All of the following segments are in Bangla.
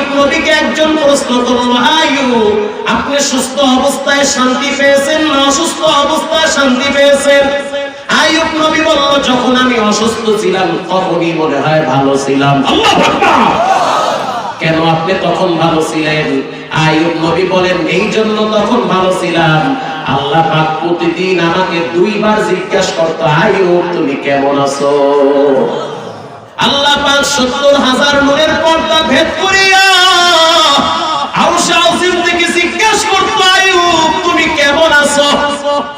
আইয়ুব নবীকে একজন প্রশ্ন করলো, আইয়ুব আপনি সুস্থ অবস্থায় শান্তি পেয়েছেন না অসুস্থ অবস্থায় শান্তি পেয়েছেন? আইয়ুব নবী বলল, যখন আমি অসুস্থ ছিলাম তখনই মনে হয় ভালো ছিলাম। আল্লাহু আকবার। কেন আপনি তখন ভালো ছিলেন? আইয়ুব নবী বলেন, এই জন্য তখন ভালো ছিলাম, আল্লাহ পাক প্রতিদিন আমাকে দুইবার জিজ্ঞাসা করতো, আইয়ুব তুমি কেমন আছো? আল্লাহ পাক ৭০,০০০ নূরের পর্দা ভেদ করিয়া আরশে আজিম থেকে জিজ্ঞাসা করতো, আইয়ুব তুমি কেমন আছো?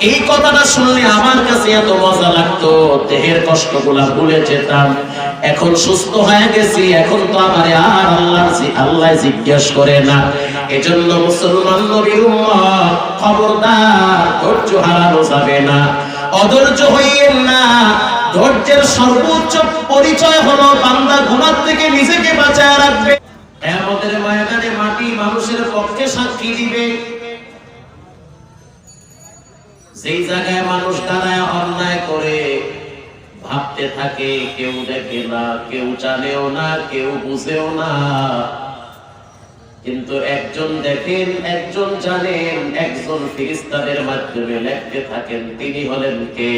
এই কথাটা শুনলে আমার কাছে এত মজা লাগতো, দেহের কষ্টগুলা ভুলে যেতাম। এখন সুস্থ হয়ে গেছি, এখন তো আমারে আর আল্লাহ জিজ্ঞাসা করে না। এজন্য মুসলমান নবীর উম্মত, খবরদার ধৈর্য হারানো যাবে না, অধৈর্য হইয়েন না। ধৈর্যের সর্বোচ্চ পরিচয় হলো বান্দা গুনাহ থেকে নিজেকে বাঁচায় রাখবে। আমাদের ময়দানে মাটি মানুষের পক্ষে সাক্ষী দিবে। যেই জায়গায় মানুষ দাঁড়ায় অন্যায় করে ভাবতে থাকে, কেউ দেখে না, কেউ জানেও না, কেউ বুঝেও না, কিন্তু একজন দেখেন, একজন জানেন, একজন ফেরেশতাদের মাধ্যমে লিখতে থাকেন, তিনি হলেন কে?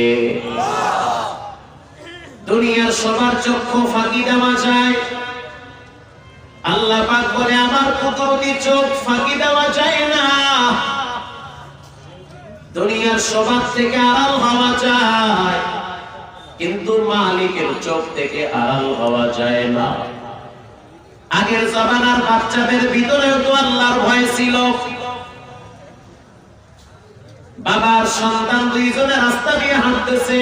দুনিয়ার সবার চক্ষু ফাঁকি দেওয়া যায়, আল্লাহ পাক বলে আমার কুদরতি চোখ ফাঁকি দেওয়া যায় না। দুনিয়ার সবার থেকে আড়াল হওয়া যায়, কিন্তু মালিকের চোখ থেকে আড়াল হওয়া যায় না। আগের জামানার বাচ্চাদের ভিতরেও তো আল্লাহর ভয় ছিল। বাবার সন্তান দুইজনে রাস্তা দিয়ে হাঁটতেছে,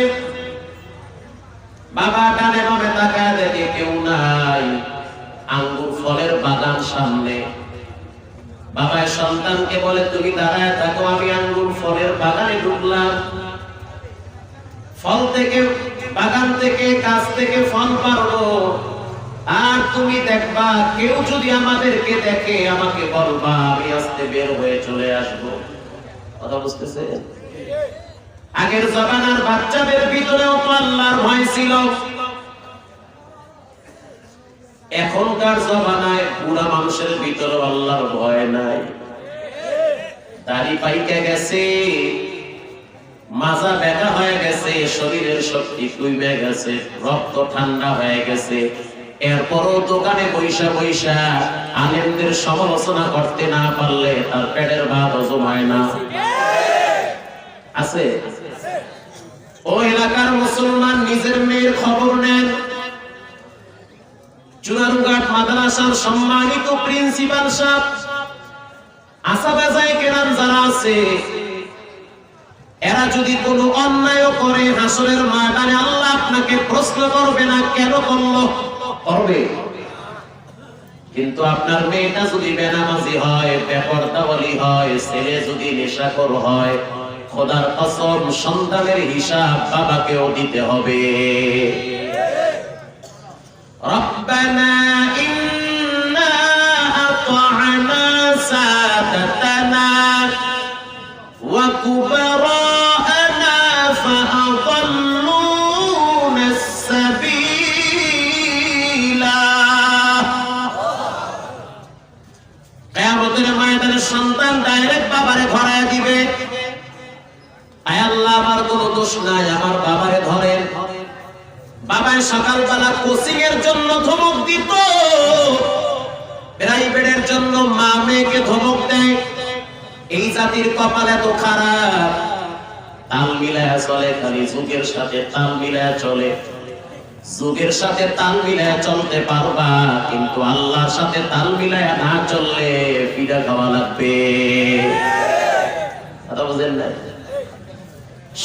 বাবা ডানে বামে তাকায় দেখে কেউ নাই, আঙ্গুর ফলের বাগান সামনে। বাবা সন্তানকে বলে, তুমি দাঁড়ায় থাকো, আমি আঙ্গুর ফলের বাগানে ঢুকলাম, ফল থেকে, বাগান থেকে, গাছ থেকে ফল পারবো, আর তুমি দেখবা, কেউ যদি আমাদেরকে দেখে আমাকে বলবা, আমি আস্তে বের হয়ে চলে আসবো। কথা বুঝতেছে? আগের জামানার বাচ্চাদের ভিতরেও তো আল্লাহর ভয় ছিল। এখনকার জামানায় বুড়া মানুষের ভিতরে আল্লাহর ভয় নাই। দাড়ি পাইকে গেছে, মাজা ব্যথা হয়ে গেছে, শরীরের শক্তি কমে গেছে, রক্ত ঠান্ডা হয়ে গেছে, এরপরও দোকানে বৈশা বৈশা আলেমদের সমালোচনা করতে না পারলে তার পেটের ভাত হজম হয় না। আছে? ও এলাকার মুসলমান নিজের মেয়ের খবর নেন। চুনারুঘাট মাদ্রাসার সম্মানিত প্রিন্সিপাল সাহেব, আসাবেজায় কেরাম যারা আছে, এরা যদি কোনো অন্যায় করে হাসরের ময়দানে আল্লাহ আপনাকে প্রশ্ন করবে না, কেন করলো? করবে। কিন্তু আপনার মেয়েটা যদি বেনামাজি হয়, বেপরদাওয়ালি হয়, ছেলে যদি নেশাখোর হয়, খোদার কসম সন্তানের হিসাব বাবাকেও দিতে হবে। রব্বানা ইন্না আতা'না সাদাতানা ওয়া কুবারা'না ফাআদাল্লুনা সাবিলা। কিয়ামতের ময়দানে সন্তান ডাইরেক্ট বাবারে ধরায় দিবে, আয় আল্লাহ আমার কোনো দোষ নাই, আমার বাবারে ধরেন। বাবায় সকালবেলা কোচিং এর জন্য ধমক দিত, প্রাইভেটের জন্য মা মেয়েকে ধমক দেয়। এই জাতির কপাল এত খারাপ, তাল মিলায়া চলে, খালি যুগের সাথে তাল মিলায়া চলে। যুগের সাথে তাল মিলায়া চলতে পারবা, কিন্তু আল্লাহর সাথে তাল মিলায়া না চললে পিঠা খাওয়া লাগবে। কথা বুঝেন না?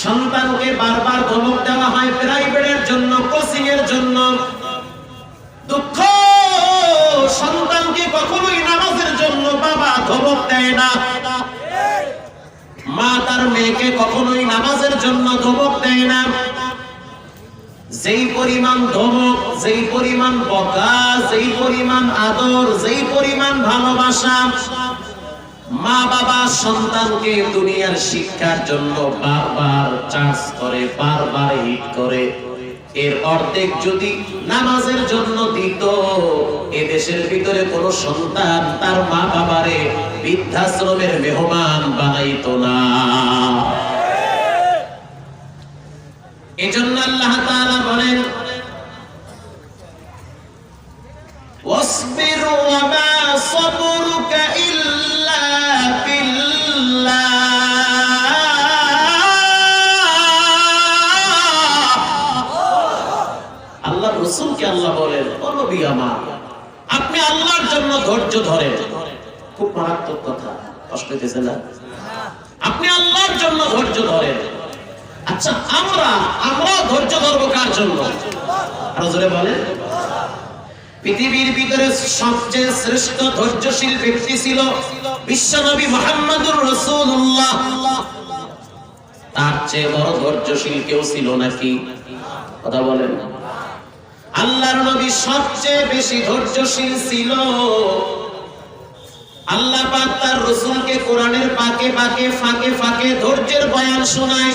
সন্তানকে বারবার ধমক দেওয়া হয় প্রাইভেটের জন্য, কোচিং এর জন্য। দুঃখ, সন্তানকে কখনোই নামাজের জন্য বাবা ধমক দেয় না, মা তার মেয়েকে কখনোই নামাজের জন্য ধমক দেয় না। যেই পরিমাণ ধমক, যেই পরিমাণ বকা, যেই পরিমাণ আদর, যেই পরিমাণ ভালোবাসা মা বাবা সন্তানকে দুনিয়ার শিক্ষার জন্য বারবার চার্জ করে, বারবার হিট করে, এর অর্ধেক যদি নামাজের জন্য দিত, এদেশে দেশের ভিতরে কোন সন্তান তার মা বাবারে বৃদ্ধাশ্রমের মেহমান বানাইতো না। এজন্য আল্লাহ তাআলা বলেন ওয়াসবির ওয়া মা সাবরুকা ইল্লা বিল্লাহ। আল্লাহ রাসূলকে আল্লাহ বলেন ও নবী আমার, আপনি আল্লাহর জন্য ধৈর্য ধরেন। খুব মারাত্মক কথা, কষ্ট হইতেছে না? আপনি আল্লাহর জন্য ধৈর্য ধরেন। আচ্ছা, আমরা ধৈর্য ধরবো কার জন্য? আরো জোরে বলেন। পৃথিবীর ভিতরে সবচেয়ে শ্রেষ্ঠ ধৈর্যশীল ব্যক্তি ছিল বিশ্বনবী মুহাম্মদুর রাসূলুল্লাহ। তার চেয়ে বড় ধৈর্যশীল কেউ ছিল নাকি? কথা বলেন। আল্লাহর নবী সবচেয়ে বেশি ধৈর্যশীল ছিল। আল্লাহ পাক তার রাসূলকে কোরআনের পাকে পাকে ফাঁকে ফাঁকে ধৈর্যের বয়ান শোনায়।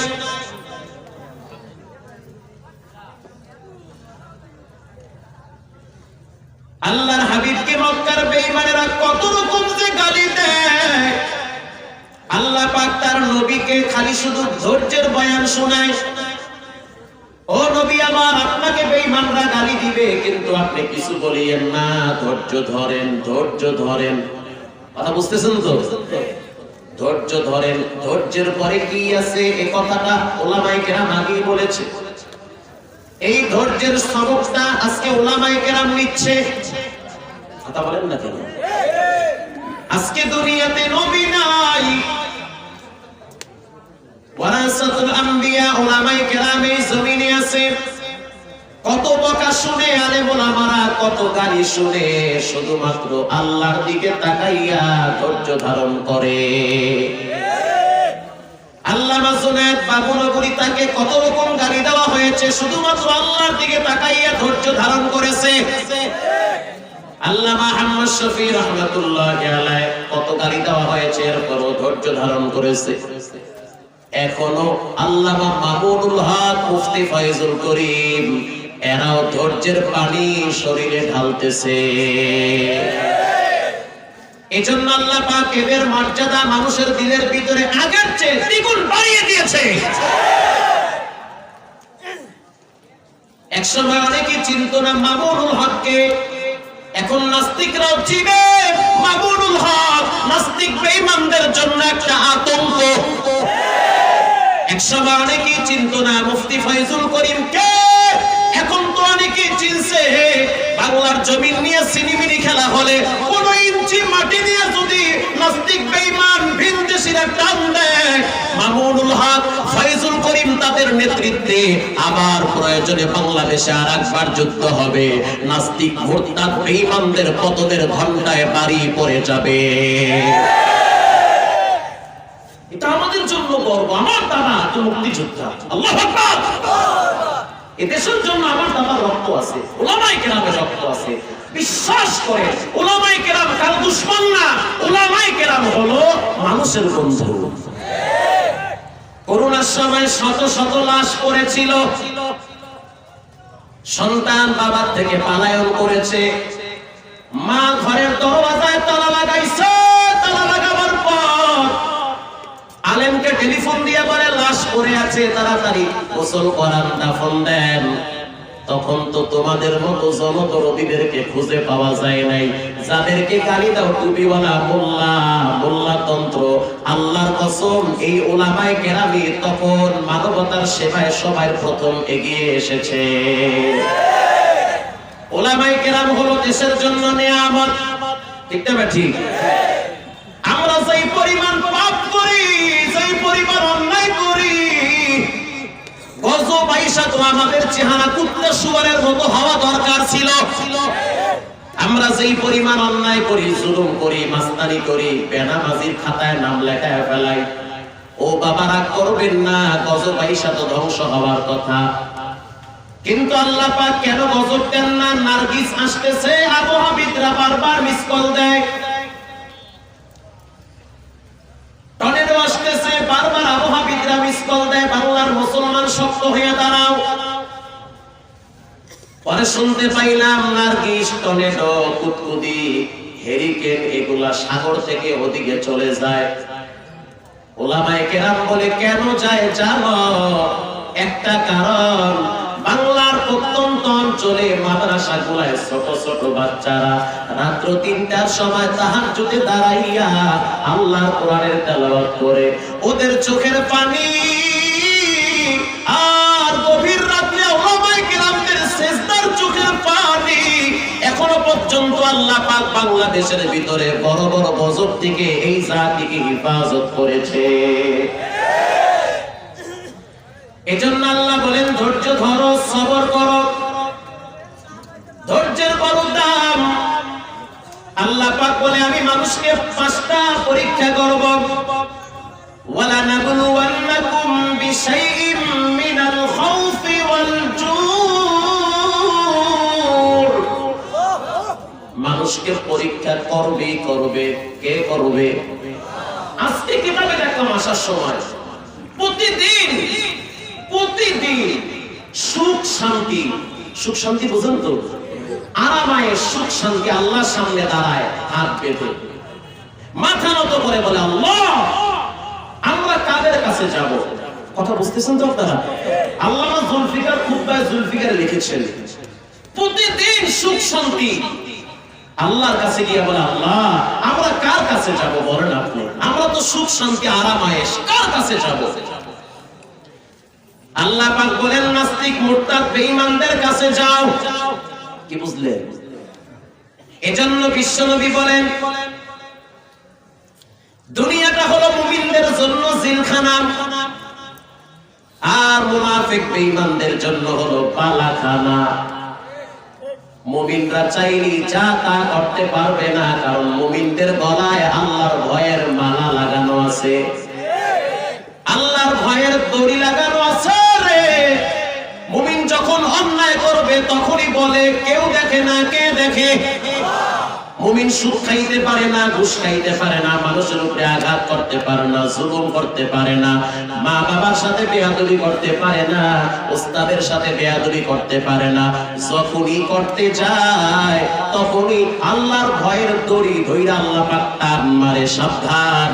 আল্লাহর হাবিবকে মক্কার বেঈমানেরা কত রকম যে গালি দেয়, আল্লাহ পাক তার নবীকে খালি শুধু ধৈর্যের বয়ান শোনায়। ও নবী আমার, আপনাকে বেঈমানরা গালি দিবে কিন্তু আপনি কিছু বলিয়েন না, ধৈর্য ধরেন, ধৈর্য ধরেন। কথা বুঝতেছেন তো? ধৈর্য ধরেন। ধৈর্যের পরে কি আছে এই কথাটা উলামায়ে কেরাম আগেই বলেছে। এই ধৈর্যের সবকটা আজকে উলামায়ে কেরাম নিচ্ছে। কথা বলেন না কেন? আজকে দুনিয়াতে নবী নাই, ওয়ারাসাতুল আম্বিয়া উলামায়ে কেরাম এই জমিনে আছে। কত বকা শুনে আলেম ওলামারা, কত গালি শুনে, শুধুমাত্র আল্লাহর দিকে তাকাইয়া ধৈর্য ধারণ করে। আল্লামা জুনায়েদ বাবুনগরী, তাকে কত রকম গালি দেওয়া হয়েছে, শুধুমাত্র আল্লাহর দিকে তাকাইয়া ধৈর্য ধারণ করেছে। আল্লামা আহমদ শফী রাহমাতুল্লাহি আলাইহি কত গালি দেওয়া হয়েছে, এরপরও ধৈর্য ধারণ করেছে। এখনো আল্লামা মামুনুল হক, মুফতি ফয়জুল করিম, এরাও ধৈর্যের পানি শরীরে ঢালতেছে। এজন্য আল্লাহ পাক এদের মর্যাদা মানুষের দিলের ভিতরে আগের চেয়ে দ্বিগুণ বাড়িয়ে দিয়েছে। একসময় অনেকে চিনত না মামুনুল হককে, এখন নাস্তিকরাও চিনে মামুনুল হক। নাস্তিক বেঈমানদের জন্য একটা আতঙ্ক। একসময় অনেকেই চিনত না মুফতি ফয়জুল করিমকে, এখন তো অনেকেই চিনছে। বাংলার জমিন নিয়ে সিনেমিনি খেলা হলে কোন ইঞ্চি মাটি নিয়ে যদি নাস্তিক বেঈমান ভিনদেশীরা টান দেয়, মামুনুল হক, ফয়জুল করিম তাদের নেতৃত্বে আবার প্রয়োজনে বাংলাদেশে আরেকবার যুদ্ধ হবে। নাস্তিক মুরতাদ বেঈমানদের পতনের ঘণ্টায় বাড়ি পড়ে যাবে। এটা আমাদের জন্য গর্ব। আমার দাদা তো মুক্তিযোদ্ধা, আল্লাহু আকবার। এদেশের জন্য আমার দাদার রক্ত আছে, উলামায়ে কেরামের রক্ত আছে। বিশ্বাস করে উলামায়ে কেরাম কারো দুশমন না, উলামায়ে কেরাম হলো মানুষের বন্ধু। করোনার সময় শত শত লাশ পড়েছিল, সন্তান বাবার থেকে পলায়ন করেছে, মা ঘরের দরওয়াজায় তালা লাগাইছে। তালা লাগাবার পর আলেমকে টেলিফোন দিয়ে বলে লাশ পড়ে আছে, তাড়াতাড়ি গোসল করান, দাফন দেন। তখন তো তোমাদের মতো জনদরদীদেরকে খুঁজে পাওয়া যায় নাই। যাদেরকে গালি দাও টুপিওয়ালা মোল্লা, মোল্লা তন্ত্র, আল্লাহর কসম এই উলামায়ে কেরামি তখন মানবতার সেবায় সবার প্রথম এগিয়ে এসেছে। উলামায়ে কেরাম হলো দেশের জন্য নিয়ামত। ঠিক না ঠিক? আমরা যেই পরিমাণ পাপ করি, যেই পরিমাণ অন্যায় করি, গজব আইসা তো আমাদের চেহারা কুত্তা শুয়ারের মতো হওয়া দরকার ছিল। আমরা যেই পরিমাণ অন্যায় করি, জুলুম করি, মাস্তানি করি, বেনামাজির খাতায় নাম লেখায় ফেলাই, ও বাবারা করবেন না, গজব আইসা তো ধ্বংস হওয়ার কথা। কিন্তু আল্লাহ পাক কেন গজব দেন না? নার্গিস আসতেছে, আবহাওয়াবিদরা বারবার মিস কল দেয়। টর্নেডো আসতেছে, বারবার আবহাওয়াবিদরা মিস কল দেয়। বাংলার মুসলমান শক্ত হয়ে দাঁড়াও। পরে পরে শুনতে পাইলাম নার্গিস, টর্নেডো, কুতকুদি, হেরিকেন এগুলা সাগর থেকে ওদিকে চলে যায়। ওলামায়ে কেরাম বলে কেন যায় জানো? একটা কারণ, বাংলার প্রত্যন্ত অঞ্চলে মাদ্রাসাগুলায় ছোট ছোট বাচ্চারা রাত্র ৩টার সময় তাহাজ্জুদে দাঁড়াইয়া আল্লাহর কোরআনের তেলাওয়াত করে, ওদের চোখের পানি আর গভীর রাতে ওলামায়ে কেরামদের সিজদার চোখের পানি এখনো পর্যন্ত আল্লাহ পাক বাংলাদেশের ভিতরে বড় বড় গজব থেকে এই জাতিকে হেফাজত করেছে। এজন্য আল্লাহ বলেন ধৈর্য ধরো, সবর করো, ধৈর্যের বড় দাম। আল্লাহ পাক বলে আমি মানুষকে 5টা পরীক্ষা করব। ওয়ালা নাবলুওয়ান্নাকুম বিশাইইম মিনাল খাউফি ওয়াল জুর। মানুষকে পরীক্ষা করবে। কে করবে? আজকে কিভাবে দেখলাম আসার সময় প্রতিদিন সুখ শান্তি বুঝেন তো, আরামায়ের সুখ শান্তি আল্লাহর সামনে দাঁড়ায় হাত পেতে মাথা নত করে বলে আল্লাহ আমরা কাদের কাছে যাব? কথা বুঝতেছেন তো আপনারা? আল্লামা জুলফিকার খুতবায় জুলফিকার লিখেছেন প্রতিদিন সুখ শান্তি আল্লাহর কাছে গিয়ে বলে আল্লাহ আমরা কার কাছে যাব বলেন আপনি? আমরা তো সুখ শান্তি আরামায়েশ কার কাছে যাব? আল্লাহ পাক বলেন নাস্তিক মুরতাদ বেঈমানদের কাছে যাও। কি বুঝলেন? এজন্য বিশ্বনবী বলেন দুনিয়াটা হলো মুমিনদের জন্য জিলখানা আর মুনাফিক বেঈমানদের জন্য হলো বালাখানা। মুমিনরা চাইলে যা তা করতে পারবে না, কারণ মুমিনদের গলায় আল্লাহর ভয়ের মালা লাগানো আছে, আল্লাহর ভয়ের দড়ি লাগানো আছে। মুমিন যখন অন্যায় করবে তখনই বলে কেউ দেখে না, কে দেখে? মুমিন সুদ খাইতে পারে না, ঘুষ খাইতে পারে না, মানুষের উপরে আঘাত করতে পারে না, জুলুম করতে পারে না, মা বাবার সাথে বেয়াদবি করতে পারে না, ওস্তাদের সাথে বেয়াদবি করতে পারে না। যখনই করতে যায় তখনই আল্লাহর ভয়ের দড়ি ধইরা আল্লাহ পাক টান মারে, সাবধান,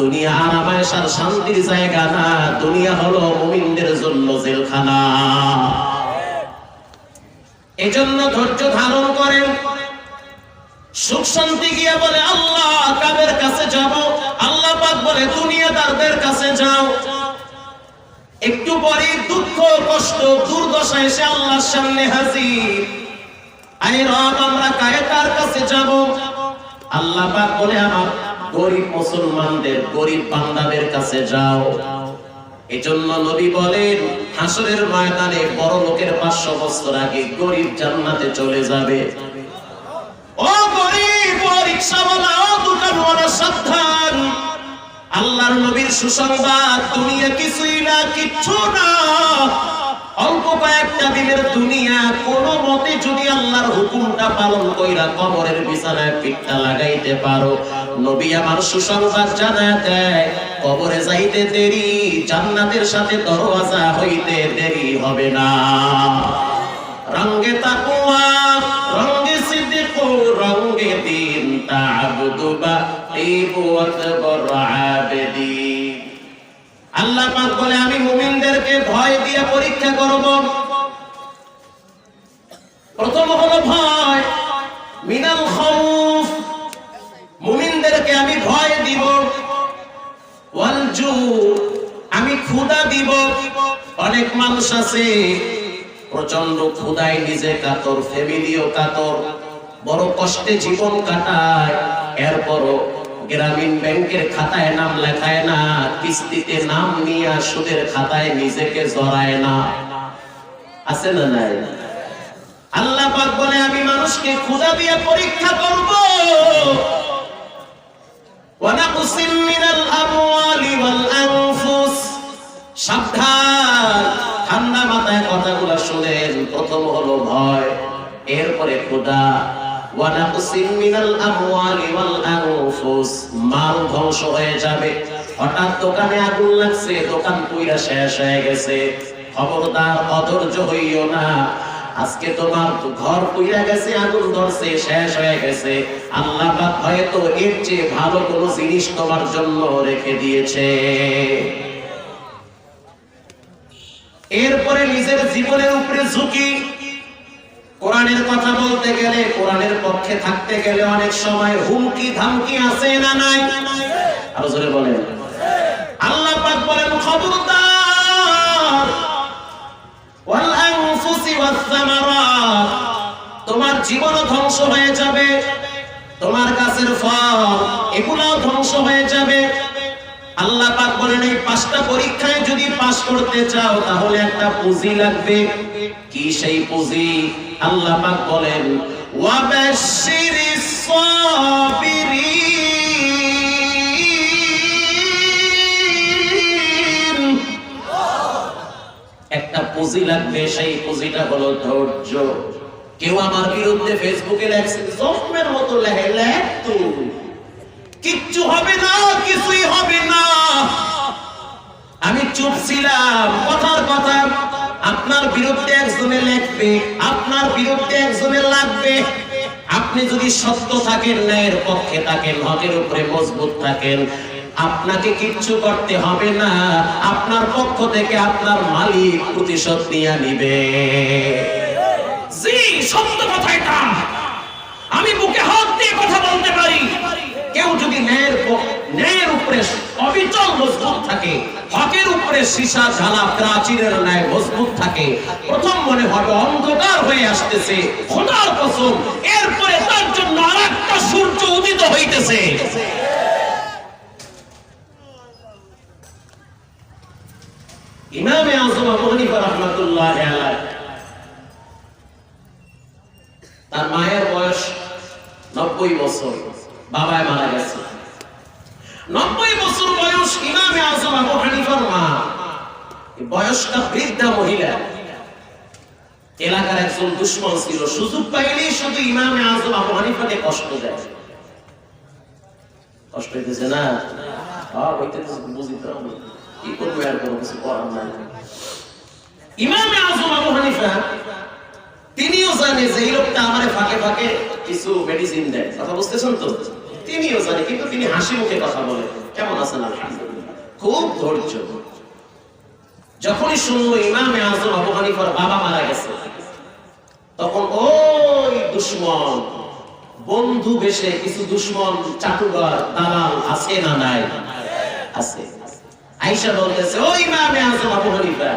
দুনিয়া আরামায়েশ আর শান্তির জায়গা না, দুনিয়া হলো মুমিনদের জন্য জেলখানা। এজন্য ধৈর্য ধারণ করেন, সুখ শান্তি গিয়ে বলে আল্লাহ কাদের কাছে যাব? আল্লাহ পাক বলে দুনিয়াদারদের কাছে যাও। একটু পরে দুঃখ কষ্ট দুর্দশা এসে আল্লাহর সামনে হাজির, আয় রব আমরা কার কাছে যাব? আল্লাহ পাক বলে আমার গরিব মুসলমানদের, গরিব বান্দাদের কাছে যাও। এজন্য নবী বলেন হাসরের ময়দানে বড় লোকের 500 বছর আগে গরিব জান্নাতে চলে যাবে। ও গরিব, ও রিকশাওয়ালা, ও দোকানওয়ালা সাবধান, আল্লাহর নবীর সুসংবাদ, দুনিয়া কিছুই না, কিচ্ছু না, অল্প কয়েকটা দিনের দুনিয়া। কোন মতে যদি আল্লাহর হুকুমটা পালন কইরা কবরের বিছানায় পিঠটা লাগাইতে পারো, নবী আমার সুসংবাদ জানায় দেয় কবরে যাইতে দেরি, জান্নাতের সাথে দরওয়াজা হইতে দেরি হবে না। রঙ্গে তাকওয়া, রঙ্গে সিদ্দিক, রঙ্গে দিন, তা'বুদু বাঈবু আকবার আবেদিন। আল্লাহ পাক বলে আমি মুমিনদেরকে ভয় দিয়ে পরীক্ষা করব। প্রথম হলো ভয়, মিনাল খাউফ, মুমিনদেরকে আমি ভয় দিব। ওয়াল জু, আমি ক্ষুধা দিব। অনেক মানুষ আছে প্রচন্ড ক্ষুধায় নিজে কাতর, ফ্যামিলিও কাতর, বড় কষ্টে জীবন কাটায়, এরপরও গ্রামীণ ব্যাংকের খাতায় নাম লেখায় না, কিস্তিতে নাম নিয়ে সুদের খাতায় নিজেকে জড়ায় না। আছে না নাই? আল্লাহ পাক বলে আমি মানুষকে ক্ষুধা দিয়ে পরীক্ষা করব। ওয়া নাকসিম মিনাল আমওয়ালি ওয়াল আনফুস, সাবধান, ঠান্ডা মাথায় কথাগুলো শুনেন। প্রথম হলো ভয়, এরপরে ক্ষুধা। ওয়া নাকসিম মিনাল আমওয়ালি ওয়াল আনফুস, মাল ধ্বংস হয়ে যাবে। হঠাৎ দোকানে আগুন লাগছে, দোকান পুইরা শেষ হয়ে গেছে, খবরদার অধৈর্য হইও না। আজকে তোমার ঘর পুড়ে গেছে, আগুন ধরছে, শেষ হয়ে গেছে, আল্লাহ পাক হয়তো এর চেয়ে ভালো কোনো জিনিস তোমার জন্য রেখে দিয়েছে। এরপরে নিজের জীবনের উপরে ঝুঁকি। কোরআনের কথা বলতে গেলে, কোরআনের পক্ষে থাকতে গেলে অনেক সময় হুমকি ধামকি আছে না নাই? আরো জোরে বলেন। আল্লাহ পাক বলেন, খবরদার ওয়াল আনফুসি ওয়াস সামারাত, তোমার জীবন ধ্বংস হয়ে যাবে, তোমার গাছের ফল এগুলোও ধ্বংস হয়ে যাবে। আল্লাহ পাক বলেন, এই 5টা পরীক্ষায় যদি পাস করতে চাও তাহলে একটা পুঁজি লাগবে। কি সেই পুঁজি? আল্লাহ পাক বলেন, ওয়াবাশশিরিস সাবিরিন, একটা পুঁজি লাগবে, সেই পুঁজিটা হলো ধৈর্য। কেউ আমার বিরুদ্ধে ফেসবুকে লেখছে, জখমের মতো লেখ, কিচ্ছু হবে না, কিছুই হবে না। আমি চুপ ছিলাম, কথার কথা আপনার বিরুদ্ধে একজনে লিখবে, আপনার বিরুদ্ধে একজনে লাগবে। আপনি যদি সত্য থাকেন, ন্যায়ের পক্ষে থাকেন, হকের উপরে মজবুত থাকেন, আপনাকে কিচ্ছু করতে হবে না। আপনার পক্ষ থেকে আপনার মালিক প্রতিশোধ নিয়ে নিবে। জি, সত্য কথা এটা, আমি বুকে হাত দিয়ে কথা বলতে পারি। কেউ যদি ন্যায়ের উপরে অবিচল মজবুত থাকে, হকের উপরে সীসা ঝালা প্রাচীরের ন্যায় মজবুত থাকে, প্রথম মনে হবে অন্ধকার হয়ে আসতেছে, খোদার কসম, এরপরে তার জন্য আরেকটা সূর্য উদিত হইতেছে। ইমামে আযম আবু হানিফা রাহমাতুল্লাহি আলাইহি, তার মায়ের বয়স 90 বছর, বাবায় মারা গেছে। 90 বছর বয়স ইমামে আযম আবু হানিফার মা, বয়স্কা বৃদ্ধা মহিলা, এলাকার একজন দুশমন ছিল, সুযোগ পাইলেই শুধু ইমামে আযম আবু হানিফাকে কষ্ট দেয়। কষ্ট হইতেছে না? হইতেছে, বুঝিতে হবে, কি করবো, আর কোনো কিছু করার নাই। ইমামে আযম আবু হানিফা তিনিও জানে যে এই লোকটা আমারে ফাঁকে ফাঁকে কিছু মেডিসিন দেয়, কথা বুঝতেছেন তো? তিনিও জানে, কিন্তু তিনি হাসি মুখে কথা বলে, কেমন আছেন, আলহামদুলিল্লাহ, খুব ধৈর্য। যখনই শুনলো ইমামে আযম আবু হানিফার বাবা মারা গেছে, তখন ওই দুশমন বন্ধু বেশে কিছু দুশমন চাটুকার দালাল আছে না নাই? আছে। আয়েশা বলতেছে, ও ইমামে আযম আবু হানিফা,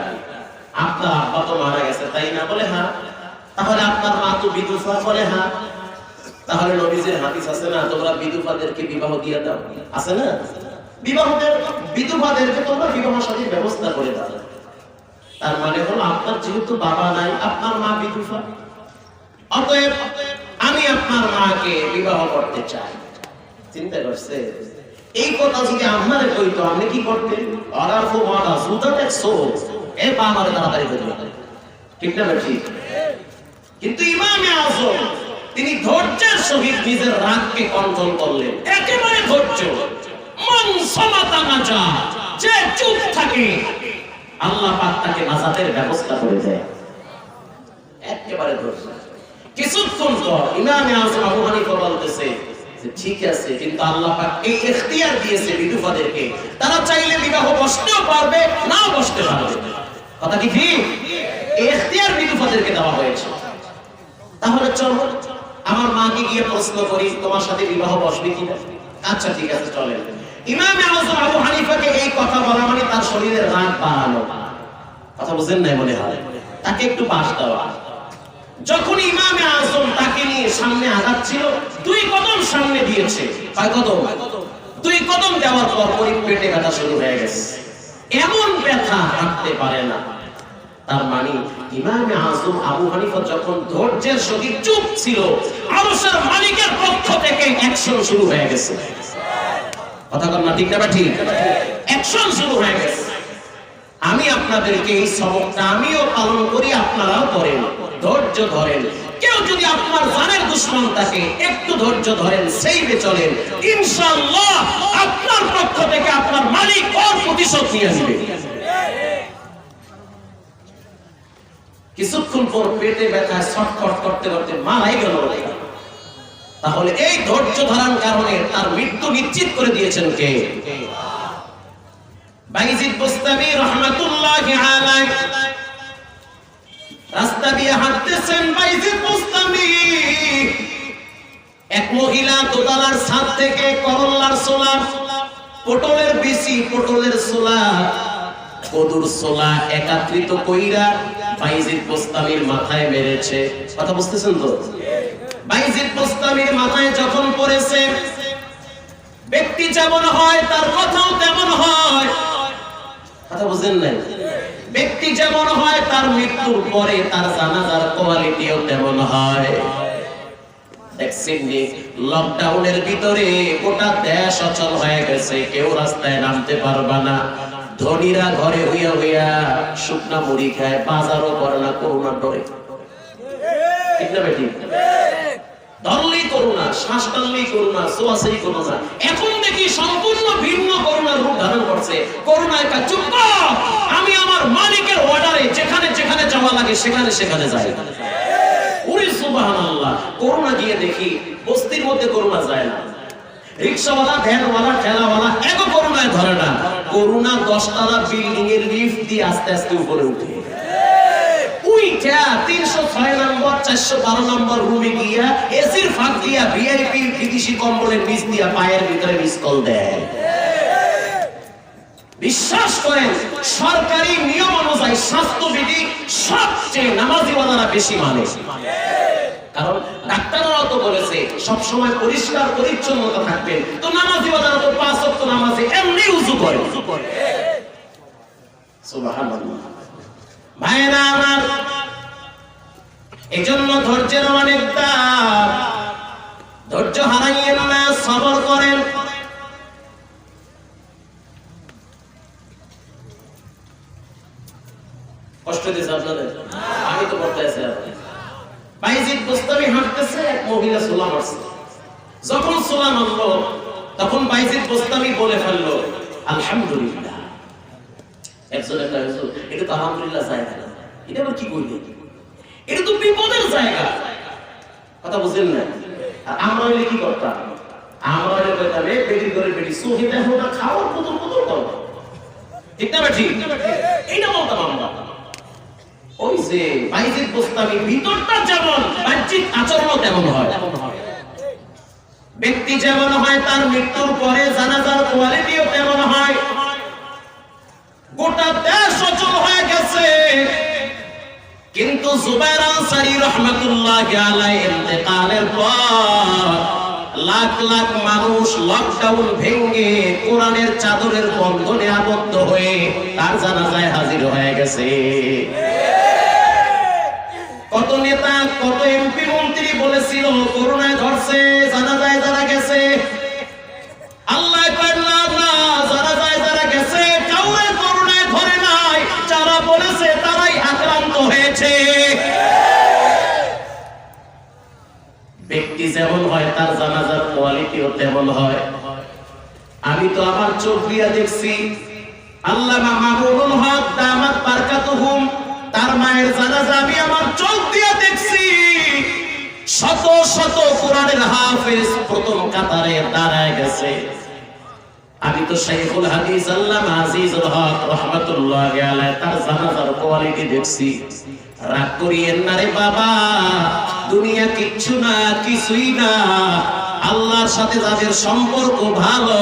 আপনার আব্বা তো মারা গেছে, তাই না? বলে হ্যাঁ। তাহলে আপনার মা তো বিধবা? বলে হ্যাঁ। তাহলে নবীজির হাদিস আছে না, তোমরা বিধবাদেরকে বিবাহ দিয়ে দাও, আছে না? বিধবাদেরকে তোমরা বিবাহ শাদীর ব্যবস্থা করে দাও। তার মানে হলো, আপনার যেহেতু বাবা নাই, আপনার মা বিধবা, অতএব আমি আপনার মাকে বিবাহ করতে চাই। চিন্তা করছে, এই কথা যদি আপনারে কইতো, আপনি কি করতেন? আরাফু মারা সুদাত একশো, এ পা আমারে তাড়াতাড়ি করে দিতেন, ঠিক না ঠিক? কিন্তু ইমামে আযম তিনি ধৈর্যের সহিত নিজের রাগকে কন্ট্রোল করলেন, একেবারে ধৈর্য। মান সামাতা নাজা, যে চুপ থাকে আল্লাহ পাক তাকে নাজাতের ব্যবস্থা করে দেয়, একেবারে ধৈর্য। কিছুক্ষণ পর ইমামে আযম আবু হানিফা বলতেছে যে ঠিক আছে, কিন্তু আল্লাহ পাক এই ইখতিয়ার দিয়েছে বিধবাদেরকে, তারা চাইলে বিবাহ বসতেও পারবে, নাও বসতে পারবে। কথা কি ঠিক? এই ইখতিয়ার বিধবাদেরকে দেওয়া হয়েছে। তাহলে চলো আমার মাকে গিয়ে প্রশ্ন করি, তোমার সাথে বিবাহ বসবে কিনা? আচ্ছা ঠিক আছে, চলেন। ইমামে আযম আবু হানিফাকে এই কথা বলা মানে তার শরীরের রাগ বাড়ানো, কথা বুঝেন নাই মনে হয়, তাকে একটু বাস দেওয়া। যখন ইমামে আযম তাকে নিয়ে সামনে আগাচ্ছিল, 2 কদম সামনে দিয়েছে। কয় কদম? 2 কদম দেওয়ার পর পেটে ব্যথা শুরু হয়ে গেছে, এমন ব্যথা হাঁটতে পারে না। তার মানে ইমামে আযম আবু হানিফা যখন ধৈর্যের সহিত চুপ ছিল, আরশের মালিকের পক্ষ থেকে অ্যাকশন শুরু হয়ে গেছে। কথা কর না, ঠিক না? ঠিক, অ্যাকশন শুরু হয়ে গেছে। আমি আপনাদেরকে এই সবকটা আমিও পালন করি, আপনারাও করেন, ধৈর্য ধরেন। কেউ যদি আপনার জানের দুশমন থাকে, একটু ধৈর্য ধরেন, সেইভাবে চলেন, ইনশাআল্লাহ আপনার পক্ষ থেকে আপনার মালিক ওর প্রতিশোধ নিয়ে আসবে। কিছুক্ষণ পর পেটে ব্যথায় ছটফট করতে করতে মারাই গেল। তাহলে এই ধৈর্য ধারণ কারণে তার মৃত্যু নিশ্চিত করে দিয়েছেন কে? বাইজিদ বুস্তামি রাহমাতুল্লাহি আলাইহি রাস্তা দিয়ে হাঁটতেছেন। বাইজিদ বুস্তামি এক মহিলা দোতলার ছাদ থেকে করল্লার ছোলা, পটলের বিচি, পটলের ছোলা, কদুর ছোলা একত্রিত কইরা বাইজিদ বুস্তামির মাথায় মেরেছে। কথা বুঝতেছেন তো? বাইজিদ বুস্তামির মাথায় যখন পড়েছে, ব্যক্তি যেমন হয় তার কথাও তেমন হয়। কথা বুঝেন নাই? ব্যক্তি যেমন হয় তার মৃত্যুর পরে তার জানাজার কোয়ালিটিও তেমন হয়। দেখছেন নি, লকডাউনের ভিতরে গোটা দেশ অচল হয়ে গেছে, কেউ রাস্তায় নামতে পারবে না। ধনীরা ঘরে হইয়া হইয়া শুকনা মুড়ি খায়, বাজারও করে না করোনার ডরে। ঠিক না বেটি? ধরলেই করোনা, শ্বাস টানলেই করোনা, সোয়াশেই করোনা। এখন দেখি সম্পূর্ণ ভিন্ন করোনার রূপ ধারণ করছে। করোনা একটা চুপ কর, আমি আমার মালিকের অর্ডারে যেখানে যেখানে যাওয়া লাগে সেখানে সেখানে যাই। ওরে সুবহানাল্লাহ, করোনা গিয়ে দেখি বস্তির মধ্যে করোনা যায় না। রিকশাওয়ালা, ভ্যানওয়ালা, ঠেলাওয়ালা এগো করোনায় ধরে না। করোনা 10 তলা বিল্ডিং এর লিফট দিয়ে আস্তে আস্তে উপরে উঠে, উইটা 306 নম্বর 412 নম্বর রুমে গিয়া এসির ফাঁক দিয়া ভিআইপি বিদেশি কম্বলের নিচ দিয়া পায়ের ভিতরে মিসকল দেয়। বিশ্বাস করেন, সরকারি নিয়ম অনুযায়ী স্বাস্থ্যবিধি সবচেয়ে নামাজিওয়ালারা বেশি মানে। কারণ ডাক্তাররাও তো বলেছে সব সময় পরিষ্কার পরিচ্ছন্নতা থাকবেন। তো নামাজিওয়ালারা তো 5 ওয়াক্ত নামাজে এমনি উযু করে। সুবহানাল্লাহ। ভাইরা আমার, এজন্য ধৈর্যের অনেক দাম। ধৈর্য হারাইয়েন না, সবর করেন। কষ্ট দিয়েছে আপনাদের? আমি তো করতে আছি। বাইজিদ বুস্তামি হাঁটতেছে, এক মহিলা ছোলা মারছে। যখন ছোলা মারলো তখন বাইজিদ বুস্তামি বলে ফেললো আলহামদুলিল্লাহ। একজন একটা হুজুর, এটা তো আলহামদুলিল্লাহ জায়গা না, এটা আবার কি কইলে? এটা তো বিপদের জায়গা। কথা বুঝলেন না? আর আমরা হইলে কি করতাম? আমরা হইলে কইতাম এই বেটি করে বেটি সুহি দেখো না, খাওয়ার পুতুল পুতুল করো। ঠিক না বেটি? এইটা বলতাম আমরা। ওই যে বাইজিদ বুস্তামি ভিতরটা যেমন, বাহ্যিক আচরণও তেমন হয়। ব্যক্তি যেমন হয় তার মৃত্যুর পরে জানাজার কোয়ালিটিও তেমন হয়। গোটা দেশ অচল হয়ে গেছে, কিন্তু জুবাইর আনসারী রাহমাতুল্লাহি আলাইহি ইন্তেকালের পর লাখ লাখ মানুষ লকডাউন ভেঙে কোরআনের চাদরের বন্ধনে আবদ্ধ হয়ে তার জানাজায় হাজির হয়ে গেছে। কত নেতা, কত এমপি মন্ত্রী বলেছিল করোনায় ধরছে, জানাজায় যারা গেছে। আল্লাহ কয় না, জানাজায় যারা গেছে কাউরে করোনায় ধরে নাই, যারা বলেছে তারাই আক্রান্ত হয়েছে। ব্যক্তি যেমন হয় তার জানাজার কোয়ালিটিও তেমন হয়। আমি তো আমার চোখ দিয়া দেখছি, আল্লামা মামুনুল হক দামাত বারকাতুহুম, তার মায়ের জানাজা আমি আমার চোখ দিয়া দেখছি। শত শত কোরআনের হাফেজ প্রথম কাতারে দাঁড়ায় গেছে। আমি তো শাইখুল হাদিস আল্লামা আজিজুল হক রাহমাতুল্লাহি আলাইহি তার জানাজার কোয়ালিটি দেখছি। রাগ করিয়েন না রে বাবা, দুনিয়া কিচ্ছু না, কিছুই না। আল্লাহর সাথে যাদের সম্পর্ক ভালো,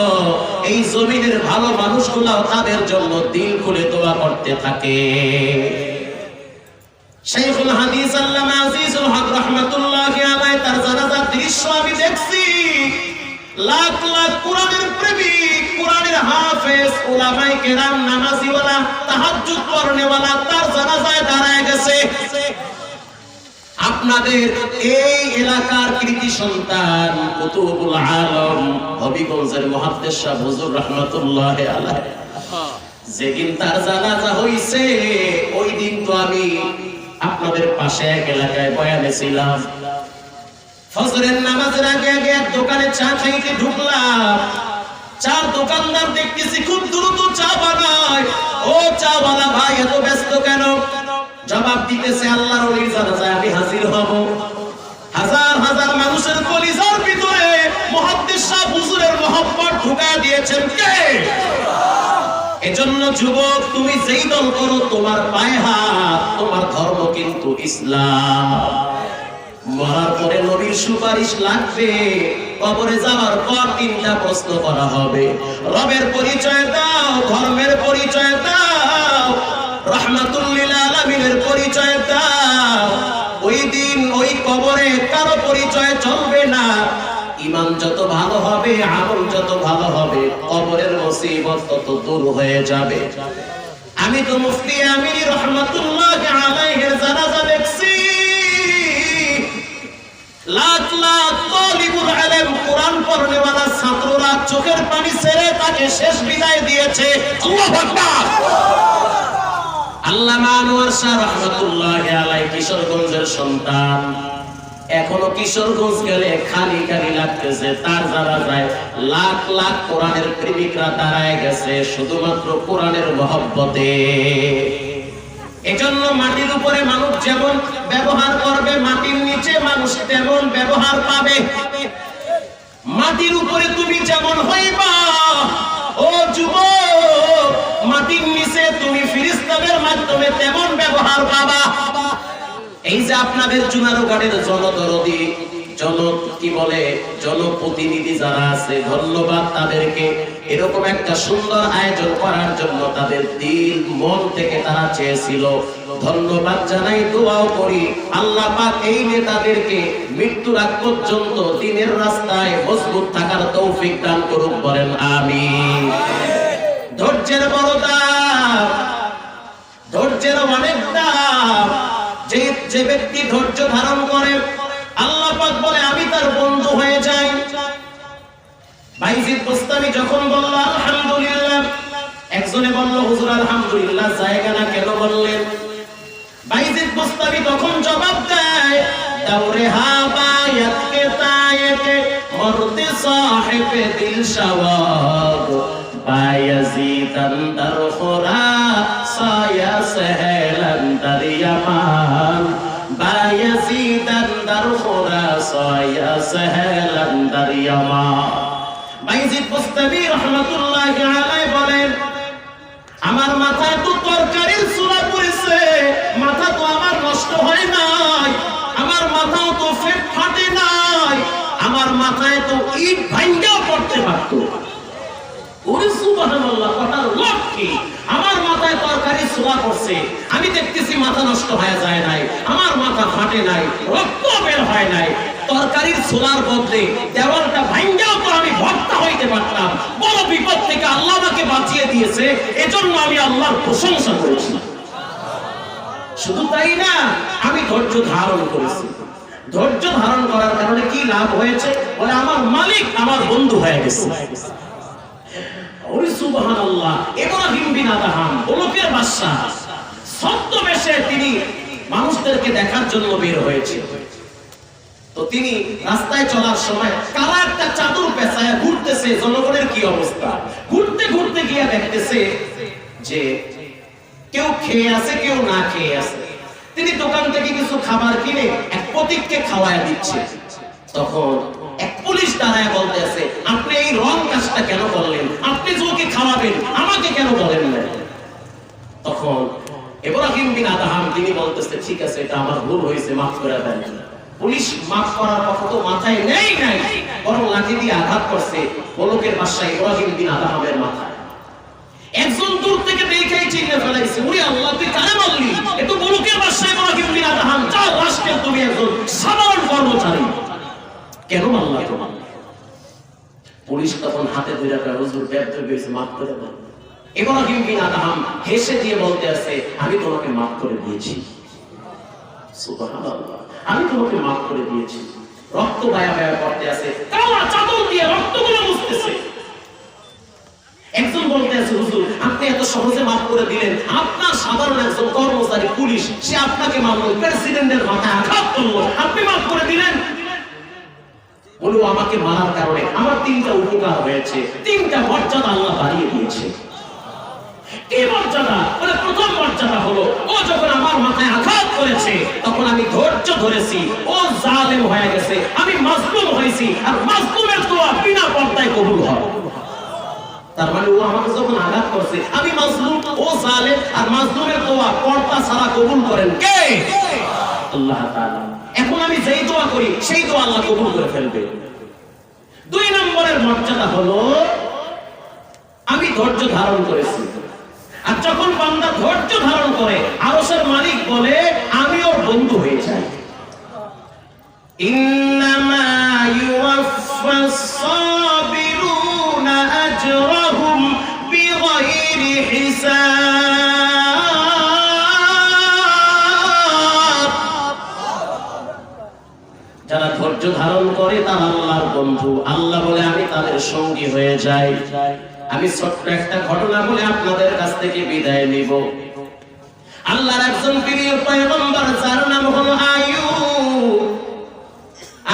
এই জমিনের ভালো মানুষগুলো তাদের জন্য দিল খুলে দোয়া করতে থাকে। শাইখুল হাদিস আল্লামা আজিজুল হক রাহমাতুল্লাহি আলাইহি তার জানাজার দৃশ্য আমি দেখছি। লাখ লাখ কোরআনের প্রেমিক, কোরআনের হাফেজ, উলামায়ে কেরাম, নামাজিওয়ালা, তাহাজ্জুদ পড়নেওয়ালা তার জানাজায় দাঁড়ায় গেছে। আপনাদের এই এলাকার কৃতি সন্তান কুতুবুল আলম হবিগঞ্জের মুহাদ্দিস সাহেব হুজুর রাহমাতুল্লাহি আলাইহি যেদিন তার জানাজা হইছে, ওই দিন তো আমি আপনাদের পাশে এক এলাকায় বয়ানে ছিলাম। ফজরের নামাজের আগে আগে এক দোকানে চা খাইতে ঢুকলাম। চার দোকানদার দেখতেছি খুব দ্রুত চা বানায়। ও চাওয়ালা ভাই, এত ব্যস্ত কেন? জবাব দিতেছে আল্লাহর ওলির জানাজায় আমি হাজির হব। হাজার হাজার মানুষের কলিজার ভিতরে মুহাদ্দিস সাহেব হুজুরের মহব্বত ঢুকায় দিয়েছেন কে? এজন্য যুবক, তুমি যেই দল করো তোমার পায়ে হাত, তোমার ধর্ম কিন্তু ইসলাম। মরার পরে নবীর সুপারিশ লাগবে। কবরে যাওয়ার পর তিনটা প্রশ্ন করা হবে। রবের পরিচয় দাও, ধর্মের পরিচয় দাও, রাহমাতুল লিল আলামিনের পরিচয় দাও। ওই দিন ওই কবরে কারো পরিচয় চলবে না। ঈমান যত ভালো হবে, আমল যত ভালো হবে, কবরের মুসিবত তত দূর হয়ে যাবে। আমি তো মুফতি আমিনী রাহমাতুল্লাহি আলাইহির জানাজা দেখছি। লাখ লাখ তালিবুল ইলম, কোরআন পড়নেওয়ালা ছাত্ররা চোখের পানি ছেড়ে তাকে শেষ বিদায় দিয়েছে। আল্লাহু আকবার। আল্লামা আনোয়ার শাহ রাহমাতুল্লাহি আলাইহি কিশোরগঞ্জের সন্তান। এখনো কিশোরগঞ্জ গেলে খালি খালি লাগতেছে। তার যারা যায় লাখ লাখ কোরআনের প্রেমিকরা দাঁড়ায় গেছে শুধুমাত্র কোরআনের মহব্বতে। এজন্য মাটির উপরে মানুষ যেমন ব্যবহার করবে, মাটির নিচে মানুষ তেমন ব্যবহার পাবে। মাটির উপরে তুমি যেমন হইবা, ও যুবক, মাটির নিচে তুমি ফেরেশতাদের মাধ্যমে তেমন ব্যবহার পাবা। এই যে আপনাদের জুনারুঘাটের জনদরদি, জনপ্রতিনিধি যারা আছে, ধন্যবাদ তাদেরকে। এরকম একটা সুন্দর আয়োজন করার জন্য তাদের দিল মন থেকে তারা চেয়েছিল। ধন্যবাদ জানাই, দোয়াও করি আল্লাহ পাক এই নেতাদেরকে মৃত্যুর আগ পর্যন্ত দ্বীনের রাস্তায় মজবুত থাকার তৌফিক দান করুক, বলেন আমিন। ধৈর্যের বড় দাম, ধৈর্যের অনেক দাম। যে ব্যক্তি ধৈর্য ধারণ করে আল্লাহ পাক বলে আমি তার বন্ধু হয়ে যাই। বাইজিদ বুস্তামি যখন বলল আলহামদুলিল্লাহ, একজনে বলল হুজুর আলহামদুলিল্লাহ জায়গা না, কেন বললেন? বাইজিদ বুস্তামি তখন জবাব দেয়, দাওরে হাবায়াত কে তায়েকে মরতে সাহেবে দিল শাওয়াব, বায়াজিদ আন্দার খোরা সায়া সহেলান দরিয়ামান, বায়াজিদ আন্দার খোরা সায়া সহেলান দরিয়ামান। বাইজিদ বুস্তামি রাহমাতুল্লাহি আলাইহি বলেন, আমার মাথায় তো তরকারির চুলা পড়েছে, মাথা তো আমার নষ্ট হয় নাই, আমার মাথাও তো ফাটে নাই, আমার মাথায় তো ইট ভাঙ্গাও পড়তে পারতো। ওরে সুবহানাল্লাহ, কথার লক্ষ্য, আমার মাথায় তরকারি ছোঁয়া করছে, আমি দেখতেছি মাথা নষ্ট হয়ে যায় নাই, আমার মাথা ফাটে নাই, রক্ত বের হয় নাই। তরকারির ছোলার বদলে দেওয়ালটা ভাঙ্গাও তো আমি ভর্তা হইতে পারতাম। বড় বিপদ থেকে আল্লাহ আমাকে বাঁচিয়ে দিয়েছে, এজন্য আমি আল্লাহর প্রশংসা করেছি। শুধু তাই না, আমি ধৈর্য ধারণ করেছি। ধৈর্য ধারণ করার কারণে কি লাভ হয়েছে? বলে আমার মালিক আমার বন্ধু হয়ে গেছে। ওরে সুবহানাল্লাহ। ইব্রাহিম বিন আদহাম, বলকের বাদশা, ছদ্মবেশে তিনি মানুষদেরকে দেখার জন্য বের হয়েছে। তো তিনি রাস্তায় চলার সময় কালা একটা চাদর পেঁচায় ঘুরতেছে। জনগণের কি অবস্থা? ঘুরতে ঘুরতে গিয়ে দেখতেছে যে কেউ খেয়ে আছে, কেউ না খেয়ে আছে। তিনি দোকান থেকে কিছু খাবার কিনে এক পথিককে খাওয়ায় দিচ্ছে। তখন এক পুলিশ দাঁড়ায় বলতে আছে, আপনি এই রং কাজটা কেন করলেন? আপনি যে খাওয়াবেন আমাকে কেন বলেন না? তখন ইব্রাহিম বিন আদহাম তিনি বলতেছে, ঠিক আছে, এটা আমার ভুল হয়েছে, মাফ করে দেন। পুলিশ মাফ করার কথা তো মাথায় নেই নাই, বরং লাঠি দিয়ে আঘাত করছে বলকের বাদশা ইব্রাহিম বিন আদহামের মাথায়। একজন দূর থেকে দেখেই চিনে ফেলাইছে, ওরে আল্লাহ, তুই কারে মারলি? এ তো বলকের বাদশা ইব্রাহিম বিন আদহাম, চার রাষ্ট্রের তুমি একজন সাধারণ কর্মচারী, কেন মারলা তোমার? পুলিশ তখন হাতে ধরে হুজুর ব্যর্থ হয়েছে, মাফ করে দেন। ইব্রাহিম বিন আদহাম হেসে দিয়ে বলতে আছে, আমি তোমাকে মাফ করে দিয়েছি। সুবহানাল্লাহ, আমি তোমাকে মাফ করে দিয়েছি। রক্ত বায়া বায়া করতে আছে, কালা চাদর দিয়ে রক্তগুলো মুছতেছে। একজন বলতে আছে, হুজুর আপনি এত সহজে মাফ করে দিলেন, আপনার সাধারণ একজন কর্মচারী পুলিশ, সে আপনাকে মারলো, প্রেসিডেন্টের মাথায় আঘাত করলো, আপনি মাফ করে দিলেন? বলু, আমাকে মারার কারণে আমার তিনটা উপকার হয়েছে, তিনটা মর্যাদা আল্লাহ বাড়িয়ে দিয়েছে। কি মর্যাদা? বলে প্রথম মর্যাদা হলো ও যখন আমার মাথায় আঘাত করেছে তখন আমি ধৈর্য ধরেছি। ও জালেম হয়ে গেছে, আমি মাজলুম হয়েছি, আর মাজলুমের দোয়া বিনা পর্দায় কবুল হয়। তার মানে ও আমাকে যখন আঘাত করছে আমি মাজলুম, ও জালেম, আর মাজলুমের দোয়া পর্দা ছাড়া কবুল করেন কে? আল্লাহ তাআলা। এখন আমি যেই দোয়া করি সেই দোয়া আল্লাহ কবুল করে ফেলবে। দুই নম্বরের মর্যাদা হলো আমি ধৈর্য ধারণ করেছি। আর যখন বান্দা ধৈর্য ধারণ করে আরশের মালিক বলে আমি ওর বন্ধু হয়ে যাই। ইন্নামা ইউওয়াফাস সাবিরুনা আজরাহুম বিগাইরি হিসাব। যারা ধৈর্য ধারণ করে তারা আল্লাহর বন্ধু। আল্লাহ বলে আমি তাদের সঙ্গী হয়ে যাই। আমি ছোট্ট একটা ঘটনা বলে আপনাদের কাছ থেকে বিদায় নিব। আল্লাহর একজন প্রিয় পয়গম্বর যার নাম হলো আইয়ুব।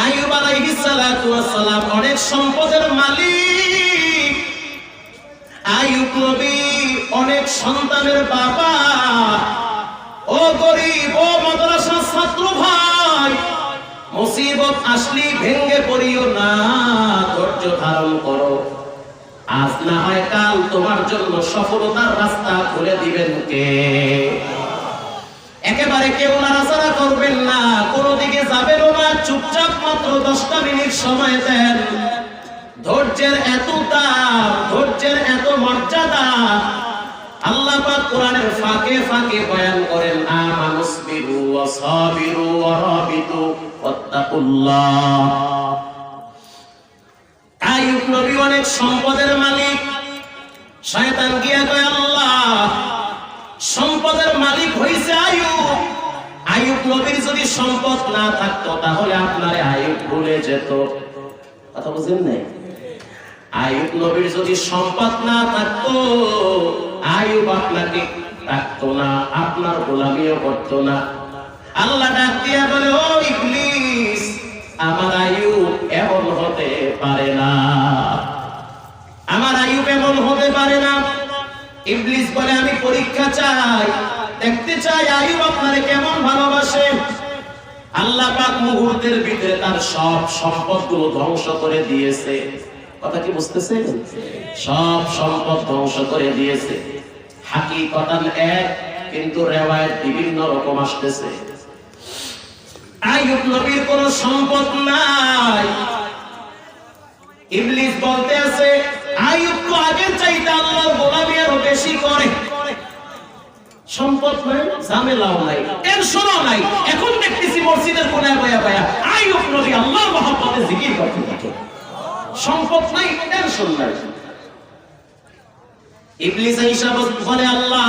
আইয়ুব আলাইহিস সালাতু ওয়াস সালাম অনেক সম্পদের মালিক। আইয়ুব নবী অনেক সন্তানের বাবা। ও গরিব, ও মাদ্রাসার ছাত্র ভাই, মুসিবত আসলে ভেঙে পড়িও না, ধৈর্য ধারণ করো। আজ না হয় কাল তোমার জন্য সফলতার রাস্তা খুলে দিবেন কে? একেবারে কেউ নাড়াচাড়া করবেন না, কোনো দিকে যাবেনও না, চুপচাপ মাত্র 10টা মিনিট সময় দেন। ধৈর্যের এত দাম, ধৈর্যের এত মর্যাদা আল্লাহ পাক কোরআনের ফাঁকে ফাঁকে বয়ান করেন। আমানুসবিরু ওয়া সাবিরু ওয়া রাবিতু ওয়াত্তাকুল্লাহ। আইয়ুব নবী অনেক সম্পদের মালিক। শয়তান গিয়া কয় আল্লাহ সম্পদের মালিক হইছে আইয়ুব। আইয়ুব নবীর যদি সম্পদ না থাকতো তাহলে আপনারে আইয়ুব ভুলে যেত। কথা বুঝেন নাই? আইয়ুব নবীর যদি সম্পদ না থাকতো আইয়ুব আপনাকে ডাকতো না, আপনার গোলামিও করতো না। আল্লাহ ডাক দিয়া বলে ও ইবলিস, আমার আইয়ুব এমন হতে পারে না, আমার আইয়ুব এমন হতে পারে না। ইবলিস বলে আমি পরীক্ষা চাই, দেখতে চাই আইয়ুব আপনারে কেমন ভালোবাসে। আল্লাহ পাক মুহূর্তের ভিতরে তার সব সম্পদগুলো ধ্বংস করে দিয়েছে। কথা কি বুঝতেছেন? সব সম্পদ ধ্বংস করে দিয়েছে। হাকিকতান এক, কিন্তু রিওয়ায়াত বিভিন্ন রকম আসতেছে। আইয়ুব নবীর কোনো সম্পদ নাই। ইবলিস বলতে আছে আইয়ুব তো আগের চাইতে আল্লাহর গোলামি আরো বেশি করে। সম্পদ নাই, ঝামেলাও নাই, টেনশনও নাই। এখন দেখতেছি মসজিদের কোনায় বয়া বয়া আইয়ুব নবী আল্লাহর মহব্বতে জিকির করতে থাকে। সম্পদ নাই, টেনশন নাই। ইবলিস আইসা বলে আল্লাহ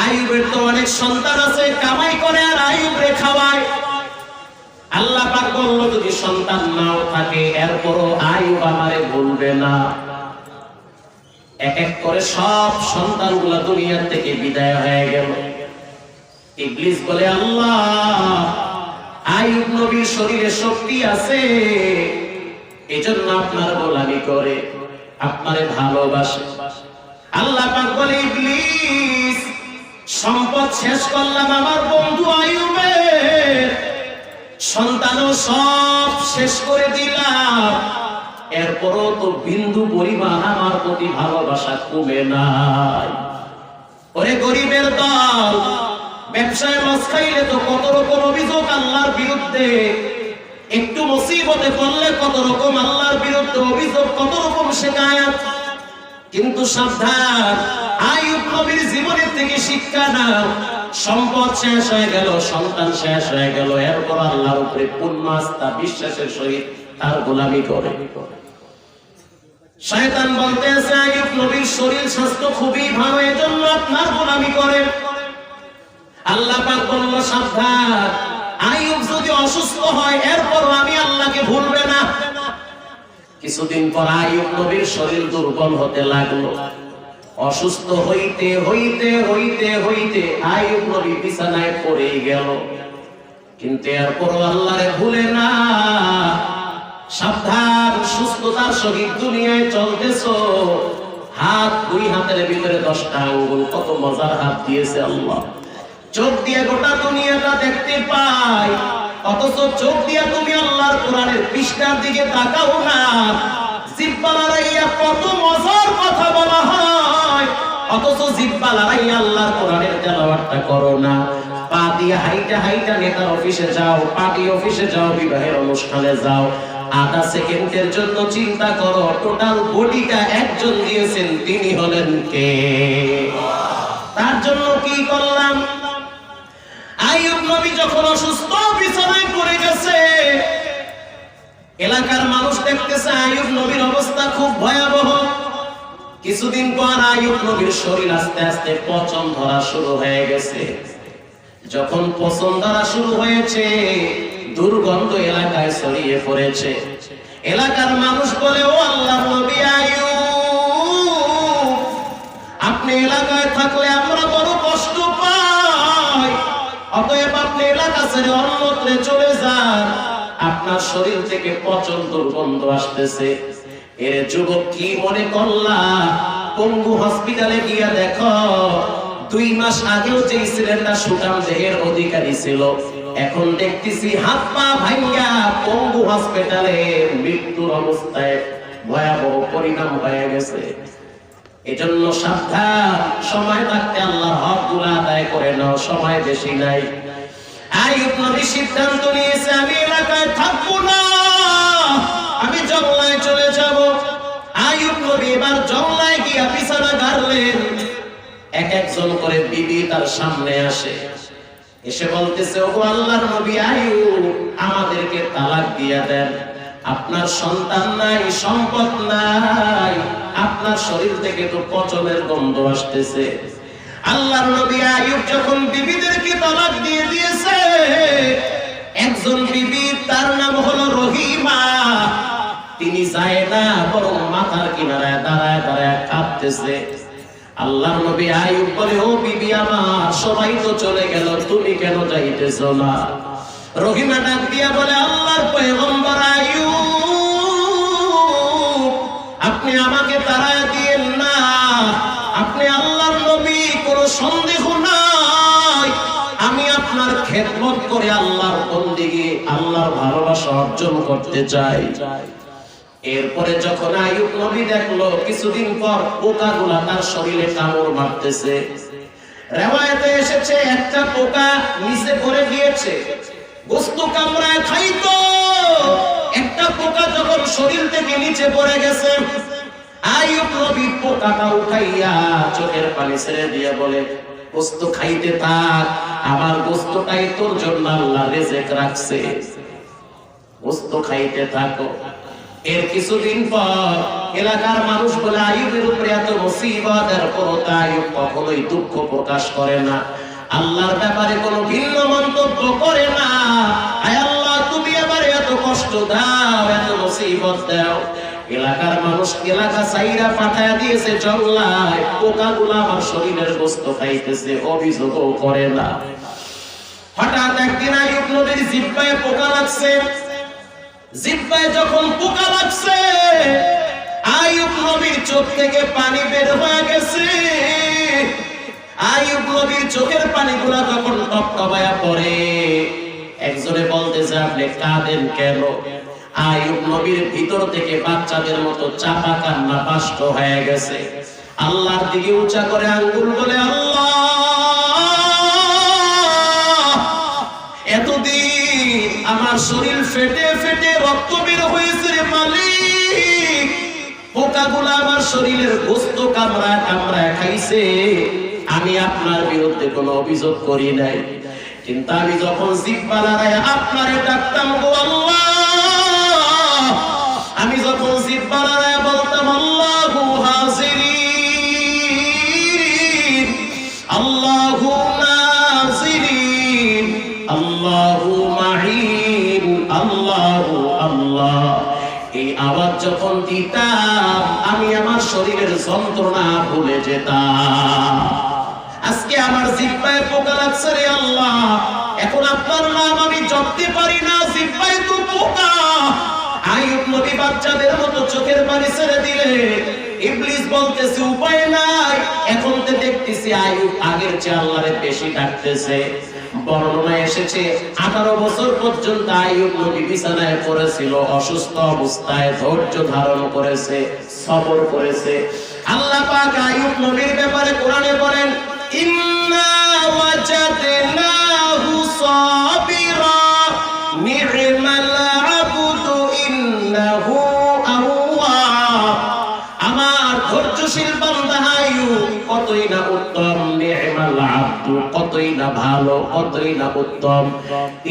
আইয়ুবের তো অনেক সন্তান আছে, কামাই করে আর আইয়ুবরে খাওয়ায়। আল্লাহ পাক বলল যদি সন্তান নাও থাকে এরপরও আইয়ুব আমারে ভুলবে না। এক এক করে সব সন্তানগুলো দুনিয়া থেকে বিদায় হয়ে গেল। ইবলিস বলে আল্লাহ আইয়ুব নবীর শরীরে শক্তি আছে, এজন্য আপনার গোলামি করে, আপনারে ভালোবাসে। আল্লাহ পাক বলে ইবলিস সম্পদ শেষ করলাম আমার বন্ধু আইয়ুবের, সন্তানও সব শেষ করে দিলাম, এরপরও তো বিন্দু পরিমাণ আমার প্রতি ভালোবাসা কমে নাই। ওরে গরিবের দল, ব্যবসায় লস খাইলে তো কত রকম অভিযোগ আল্লাহর বিরুদ্ধে, একটু মুসিবতে পড়লে কত রকম আল্লাহর বিরুদ্ধে অভিযোগ, কত রকম শিকায়াত। কিন্তু সাবধান, আইয়ুব নবীর জীবনের থেকে শিক্ষা নাও। সম্পদ শেষ হয়ে গেল, সন্তান শেষ হয়ে গেল, এরপর আল্লাহর উপরে পূর্ণ আস্থা বিশ্বাসের সহিত তার গোলামি করে। শয়তান বলতেছে আইয়ুব নবীর শরীর স্বাস্থ্য খুবই ভালো, এজন্য আপনার গোলামি করেন। আল্লাহ পাক বলল সাবধান, আইয়ুব যদি অসুস্থ হয় এরপর আমি আল্লাহকে ভুলবে না। কিছুদিন পর আইয়ুব নবীর শরীর দুর্বল হতে লাগলো। অসুস্থ হইতে হইতে হইতে হইতে আইয়ুব নবী বিছানায় পড়ে গেল। কিন্তু এরপর আল্লাহরে ভুলে না। সাবধান, সুস্থতার সহিত দুনিয়ায় চলতেছো, হাত, দুই হাতের ভিতরে 10টা আঙ্গুল, কত মজার হাত দিয়েছে আল্লাহ। চোখ দিয়ে গোটা দুনিয়াটা দেখতে পাই, অথচ চোখ দিয়ে তুমি আল্লাহর কোরআনের পৃষ্ঠার দিকে তাকাও না। জিহ্বা লড়াইয়া কত মজার কথা বলা হয়, অথচ জিহ্বা লড়াইয়া আল্লাহর কোরআনের তেলাওয়াতটা করো না। পা দিয়ে হাইটা হাইটা নেতার অফিসে যাও, পার্টি অফিসে যাও, বিবাহের অনুষ্ঠানে যাও, আধা সেকেন্ডের জন্য চিন্তা করো টোটাল বডিটা একজন দিয়েছেন, তিনি হলেন কে? তার জন্য কি করলাম? আইয়ুব নবী যখন অসুস্থ বিছানায় পড়ে গেছে, এলাকার মানুষ দেখতেছে আইয়ুব নবীর অবস্থা খুব ভয়াবহ। কিছুদিন পর আইয়ুব নবীর শরীর আস্তে আস্তে পচন ধরা শুরু হয়ে গেছে। যখন পচন ধরা শুরু হয়েছে, দুর্গন্ধ এলাকায় ছড়িয়ে পড়েছে। এলাকার মানুষ বলে, ও আল্লাহর নবী আইয়ুব, আপনি এলাকায় থাকলে আমরা বড় কষ্ট পাই, অতএব আপনি এলাকা ছেড়ে অন্যত্রে চলে যান, আপনার শরীর থেকে পচন দুর্গন্ধ আসতেছে। এর যুবক কি মনে করলা? পঙ্গু হসপিটালে গিয়া দেখো, 2 মাস আগেও যে ছেলেটা সুঠাম দেহের অধিকারী ছিল, এখন দেখতেছি হাত পা ভাঙ্গা পঙ্গু হসপিটালে মৃত্যুর অবস্থায় ভয়াবহ পরিণাম হয়ে গেছে। এজন্য সাবধান, সময় থাকতে আল্লাহর হকগুলো আদায় করে নাও, সময় বেশি নাই। আইয়ুব নবী সিদ্ধান্ত নিয়েছে, আমি এলাকায় থাকবো না, আমি জঙ্গলায় চলে যাব। আইয়ুব নবী এবার জঙ্গলায় গিয়া বিছানা গাড়লেন। এক একজন করে বিবি তার সামনে আসে, এসে বলতেছে, ও আল্লাহর নবী আইয়ুব, আমাদেরকে তালাক দিয়া দেন, আপনার সন্তান নাই, সম্পদ নাই, আপনার শরীর থেকে তো পচনের গন্ধ আসতেছে। আল্লাহর নবী আইয়ুব যখন বিবিদেরকে তালাক দিয়ে দিয়েছে, একজন বিবি, তার নাম হলো রহিমা, তিনি যায় না, বরং মাথার কিনারায় দাঁড়ায় দাঁড়ায় কাঁদতেছে। আল্লাহর নবী আইয়ুব বলে, ও বিবি আমার, সবাই তো চলে গেল, তুমি কেন যাইতেছো না? রহিমা ডাক দিয়া বলে, আল্লাহর পয়গম্বর আইয়ুব, আপনি আমাকে তাড়ায় দিয়েন না, আপনি আল্লাহর নবী, কোনো সন্দেহ নাই, আমি আপনার খেদমত করে আল্লাহর বন্দেগী, আল্লাহর ভালোবাসা অর্জন করতে চাই। এরপরে যখন আইয়ুব নবী দেখলো কিছুদিন পর পোকাগুলা তার শরীরে কামড় মারতেছে, রিওয়ায়াতে এসেছে একটা পোকা নিচে পড়ে গিয়েছে, গোশত কামড়ায় খাইতো। একটা পোকা যখন শরীর থেকে নিচে পড়ে গেছে, আইয়ুব নবী পোকাটা উঠাইয়া চোখের পানি ছেড়ে দিয়ে বলে, গোশত খাইতে থাক, আমার গোশতটাই তোর জন্য আল্লাহ রিজিক রাখছে, গোশত খাইতে থাকো। এর কিছুদিন পর এলাকার মানুষ বলে, আইয়ুবের উপরে এত মুসিবত, এরপরও আইয়ুব কখনোই দুঃখ প্রকাশ করে না, আল্লাহর ব্যাপারে কোনো ভিন্ন মন্তব্য করে না। আয় আল্লাহ, তুমি এবারে এত কষ্ট দাও, এত মুসিবত দাও, এলাকার মানুষ এলাকা সাইরা পাঠায়া দিয়েছে জঙ্গলায়, পোকাগুলো আমার শরীরের গোশত খাইতেছে, অভিযোগও করে না। হঠাৎ একদিন আইয়ুব নবীর জিহ্বায় পোকা লাগছে। জিহ্বায় যখন পোকা লাগছে, আইয়ুব নবীর চোখ থেকে পানি বের হয়ে গেছে। আইয়ুব নবীর চোখের পানিগুলা যখন টপটপায়া পড়ে, একজনে বলতেছে, আপনি কাঁদেন কেন? আইয়ুব নবীর ভিতর থেকে বাচ্চাদের মতো চাপা কান্না বাষ্প হয়ে গেছে। আল্লাহর দিকে উঁচা করে আঙ্গুল বলে, আল্লাহ, এতদিন আমার শরীর ফেটে ফেটে রক্ত বের হয়েছে রে মালিক, পোকাগুলা আমার শরীরের গোশত কামড়ায় কামড়ায় খাইছে, আমি আপনার বিরুদ্ধে কোনো অভিযোগ করি নাই, কিন্তু আমি যখন জিহ্বা লড়াইয়া আপনারে ডাকতাম, গো আল্লাহ, আমি যখন জিহ্বা লড়াইয়া বলতাম, আল্লাহু হাজিরিন, আল্লাহু নাজিরিন, আল্লাহু মাহিন, আল্লাহু আল্লাহ, এই আওয়াজ যখন দিতাম, আমি আমার শরীরের যন্ত্রণা ভুলে যেতাম। আজকে আমার জিহ্বায় পোকা লাগছে রে আল্লাহ, এখন আপনার নাম আমি জপতে পারি না, জিহ্বায় তো পোকা। আইয়ুব নবী ছোট্টটি বাচ্চাদের মতো চোখের পানি ছেড়ে দিলে ইবলিস বলতেছে উপায় নাই। এখন তো দেখতেছি আইয়ুব আগের চেয়ে আল্লাহরে বেশি ডাকতেছে। বর্ণনায় এসেছে 18 বছর পর্যন্ত আইয়ুব নবী বিছানায় পড়েছিল, অসুস্থ অবস্থায় ধৈর্য ধারণ করেছে, সবর করেছে। আল্লাহ পাক আইয়ুব নবীর ব্যাপারে কোরআনে বলেন, ইন্না ওয়াজাদনাহু সাবিরা নি'মাল আবদু ইন্নাহু আওয়াব। আমার ধৈর্যশীল বান্দা আইয়ুব কতই না উত্তম, নি'মাল আবদু কতই না ভালো, কতই না উত্তম।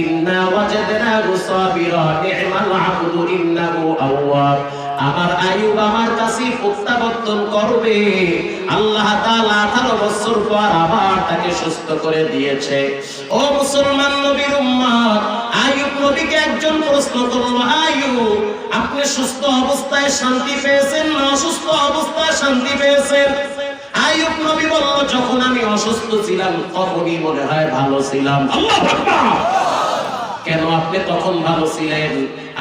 ইন্না ওয়াজাদনাহু সাবিরা নি'মাল আবদু ইন্নাহু আওয়াব। আমার আইয়ুব আমার কাছে প্রত্যাবর্তন করবে। আল্লাহ তাআলা 18 বছর পর আবার তাকে সুস্থ করে দিয়েছে। ও মুসলমান নবীর উম্মত, আইয়ুব নবীকে একজন প্রশ্ন করলো, আইয়ুব আপনি সুস্থ অবস্থায় শান্তি পেয়েছেন না অসুস্থ অবস্থায় শান্তি পেয়েছেন? আইয়ুব নবী বলল, যখন আমি অসুস্থ ছিলাম তখনই মনে হয় ভালো ছিলাম। আল্লাহু আকবার। কেন আপনি তখন ভালো ছিলেন?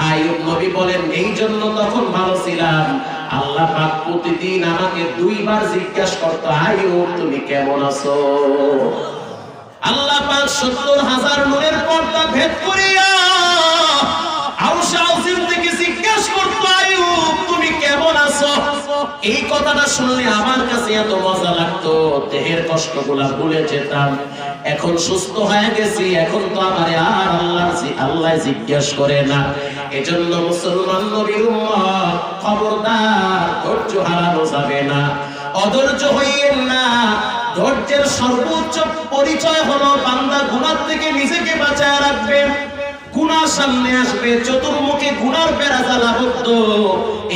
আইয়ুব নবী বলেন, এই জন্য তখন ভালো ছিলাম, আল্লাহ পাক প্রতিদিন আমাকে 2 বার জিজ্ঞাসা করত, আইয়ুব তুমি কেমন আছো? আল্লাহ পাক 70,000 নূরের পর্দা ভেদ করিয়া আরশে আজিম থেকে জিজ্ঞাসা করত, আইয়ুব তুমি কেমন আছো? এই কথাটা শুনলে আমার কাছে এত মজা লাগতো, দেহের কষ্টগুলা ভুলে যেতাম। এখন সুস্থ হয়ে গেছি, এখন তো আমারে আর আল্লাহ জিজ্ঞাসা করে না। এজন্য মুসলমান নবীর উম্মত, খবরদার ধৈর্য হারানো যাবে না, অধৈর্য হইয়েন না। ধৈর্যের সর্বোচ্চ পরিচয় হলো বান্দা গুনাহ থেকে নিজেকে বাঁচায় রাখবে। গুনাহ সামনে আসবে, চতুর্মুখে গুনার বেড়াজাল আবদ্ধ।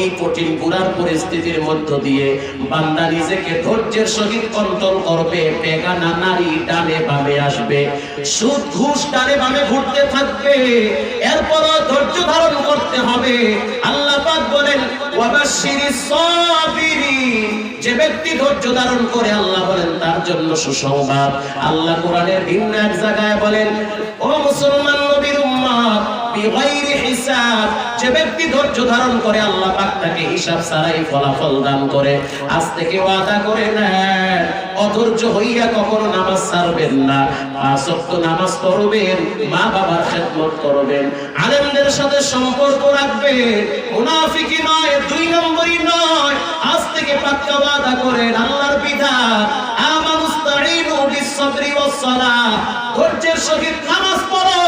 এই কঠিন গুনার পরিস্থিতির মধ্য দিয়ে বান্দা নিজেকে ধৈর্যের সহিত কন্ট্রোল করবে। বেগানা নারী ডানে বামে আসবে, সুদ ঘুষ ডানে বামে ঘুরতে থাকবে, এরপরও ধৈর্য ধারণ করতে হবে। আল্লাহ পাক বলেন, ওয়াবাশশিরিস সাবিরিন, যে ব্যক্তি ধৈর্য ধারণ করে আল্লাহ বলেন তার জন্য সুসংবাদ। আল্লাহ কোরআনের ভিন্ন এক জায়গায় বলেন, ও মুসলমান নবীর উম্মত, বিগাইরি হিসাব, যে ব্যক্তি ধৈর্য ধারণ করে আল্লাহ পাক তাকে হিসাব ছাড়াই ফলাফল দান করে। আজ থেকে ওয়াদা করে নেন, অধৈর্য হইয়া কখনো নামাজ ছাড়বেন না। 5 ওয়াক্ত নামাজ পড়বেন, মা বাবার খেদমত করবেন, আলেমদের সাথে সম্পর্ক রাখবেন, মুনাফিকি নয়, 2 নম্বরই নয়। আজ থেকে পাক্কা ওয়াদা করেন, আল্লাহর বিধান, আমানুস্তাঈনু বিস-সাবরি ওয়াস-সালাহ, ধৈর্যের সহিত নামাজ পড়ো,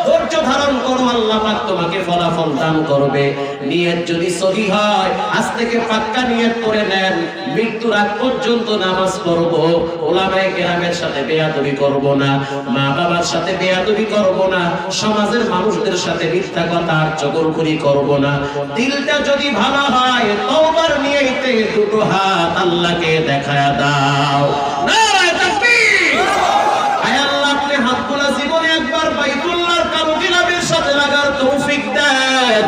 ধৈর্য ধারণ করো, আল্লাহ পাক তোমাকে ফলাফল দান করবে। নিয়ত যদি সহি হয়, আজ থেকে পাক্কা নিয়ত করে নেন, মৃত্যুর আগ পর্যন্ত নামাজ পড়ব, ওলামায়ে কেরামের সাথে বেয়াদবি করব না, মা বাবার সাথে বেয়াদবি করব না, সমাজের মানুষদের সাথে মিথ্যা কথা আর চগলখড়ি করব না। দিলটা যদি ভালো হয়, তওবার নিয়তে 2 হাত আল্লাহকে দেখায়া দাও। নারায়ে তাকবীর। আয় আল্লাহ, আপনি হাতগুলো জীবনে একবার বাইতুল্লাহর কারুকিলাবের সাথে লাগার তৌফিক দেন।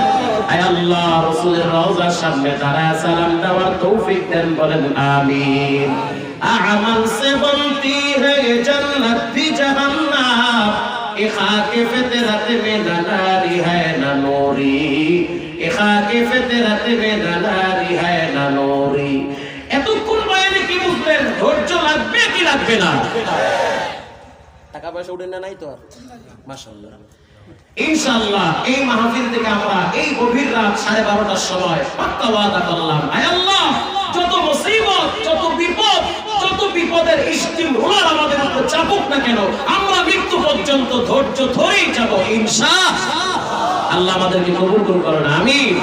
আয় আল্লাহ, রাসূলের রওজার সামনে দাঁড়ায় সালাম দেওয়ার তৌফিক দেন, বলেন আমিন। আমাল সে বনতি है जन्नत भी जहन्नम, ए खाके फितरत में न नारी है न नूरी, ए खाके फितरत में न नारी है न नूरी। এতক্ষণ বয়ানে কি বুঝলেন? ধৈর্য লাগবে কি লাগবে না? টাকা পয়সা উঠে না, নাই তো আর, মাশাআল্লাহ। ইনশাআল্লাহ এই মাহফিল থেকে আমরা এই গভীর রাত 12:30টার সময় পাক্কা ওয়াদা করলাম, আয় আল্লাহ, যত মুসিবত, যত বিপদ, যত বিপদের স্টিম রোলার আমাদের উপর চাপুক না কেন, আমরা মৃত্যু পর্যন্ত ধৈর্য ধরেই যাব ইনশাআল্লাহ। আল্লাহ আমাদেরকে কবুল করুন, আমিন।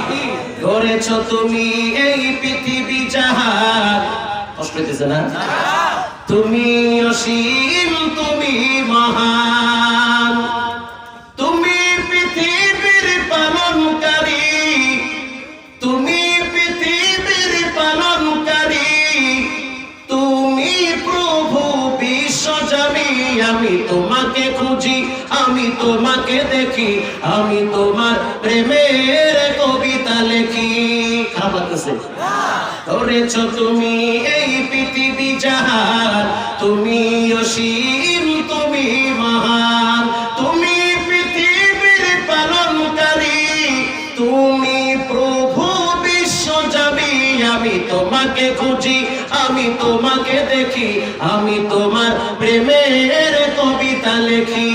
ধরেছো তুমি এই পৃথিবী জাহান, কষ্ট হইতেছে না? তুমি অসীম, তুমি মহান, তুমি পৃথিবীর পালনকারী, তুমি পৃথিবীর পালনকারী, তুমি প্রভু বিশ্বজনী। আমি তোমাকে খুঁজি, আমি তোমাকে দেখি, আমি তোমার প্রেমের কবিতা লেখি। খারাপ লাগতেছে? ধরেছো তুমি এই পৃথিবী জাহান, তুমি অসীম, তুমি মহান, তুমি পৃথিবীর পালনকারী, তুমি প্রভু তোমাকে খুঁজি, আমি তোমাকে দেখি, আমি তোমার প্রেমের কবিতা লেখি।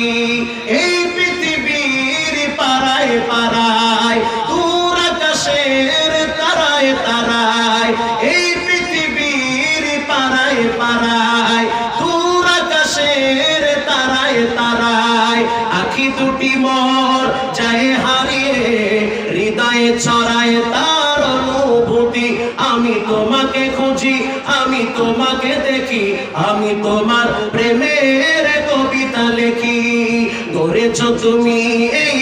এই পৃথিবীর পাড়ায় পাড়ায়, দূর আকাশের তারায় তারায়, এই পৃথিবীর পাড়ায় পাড়ায়, দূর আকাশের তারায় তারায়, আখি দুটি মোর যায় হারিয়ে, হৃদয়ে ছড়ায় তার অনুভূতি। আমি তোমাকে খুঁজি, আমি তোমাকে দেখি, আমি তোমার প্রেমের কবিতা লেখি। গড়েছ তুমি এই